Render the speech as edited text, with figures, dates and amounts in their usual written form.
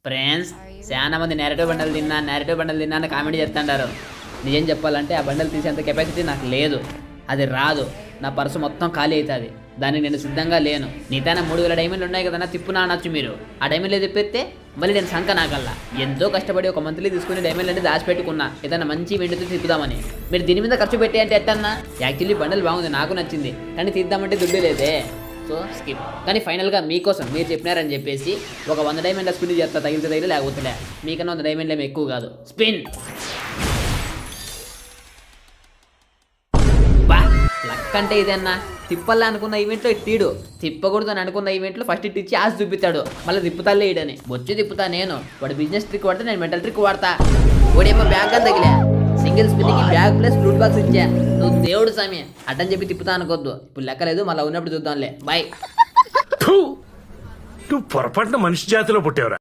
Friends చాలా మంది narrative బండలు తిన్నా అని కామెంట్ చేస్తుంటారు. నిజం చెప్పాలంటే ఆ బండలు తీసేంత కెపాసిటీ నాకు లేదు, అది రాదు. నా పర్సు మొత్తం ఖాళీ అవుతుంది, దానికి నేను సిద్ధంగా లేను. నీతైనా 3000 డైమండ్లు ఉన్నాయి కదా, తిప్పునా అనొచ్చు మీరు. ఆ డైమండ్లు తిప్పితే మళ్ళీ నేను సంక నాకల్లా. ఎంతో కష్టపడి ఒక మంత్లీ తీసుకుని డైమండ్లు అంటే దాచిపెట్టుకున్నా, ఏదైనా మంచి వెండితో తిప్పుదామని. మీరు దీని మీద ఖర్చు పెట్టి అంటే ఎట్టన్నా? యాక్చువల్లీ బండలు బాగుంది, నాకు నచ్చింది, కానీ తీద్దామంటే దుడ్డు లేదే, సో స్కిప్. కానీ ఫైనల్గా మీకోసం మీరు చెప్పినారని చెప్పేసి ఒక 100 డైమండ్ల స్పిన్ చేస్తా, తగిలితే తగిలి లేకపోతే మీకన్నా 100 డైమండ్లు ఏమి ఎక్కువ కాదు. స్పిన్. బా లక్ అంటే ఇదన్నా. తిప్పల్లా అనుకున్న ఈవెంట్లో తీడు, తిప్పకూడదు అని అనుకున్న ఈవెంట్లో ఫస్ట్ ఇచ్చి ఆశ చూపిస్తాడు, మళ్ళీ తిప్పుతాలే ఈడని. బొచ్చు తిప్పుతా నేను, వాడు బిజినెస్ ట్రిక్ వాడితే నేను మెంటల్ ట్రిక్ వాడతా. వాడేమో బ్యాగ్ అని తగిలే, సింగిల్ స్పిన్కి బ్యాగ్ ప్లస్ ఫ్రూట్ బాక్స్ ఇచ్చా. నువ్వు దేవుడు సామి అడ్డని చెప్పి తిప్పుతా అనుకోద్దు. ఇప్పుడు లెక్కలేదు, మళ్ళీ ఉన్నప్పుడు చూద్దాంలే. బాయ్. నువ్వు పొరపాటున మనిషి జాతిలో పుట్టేవరా?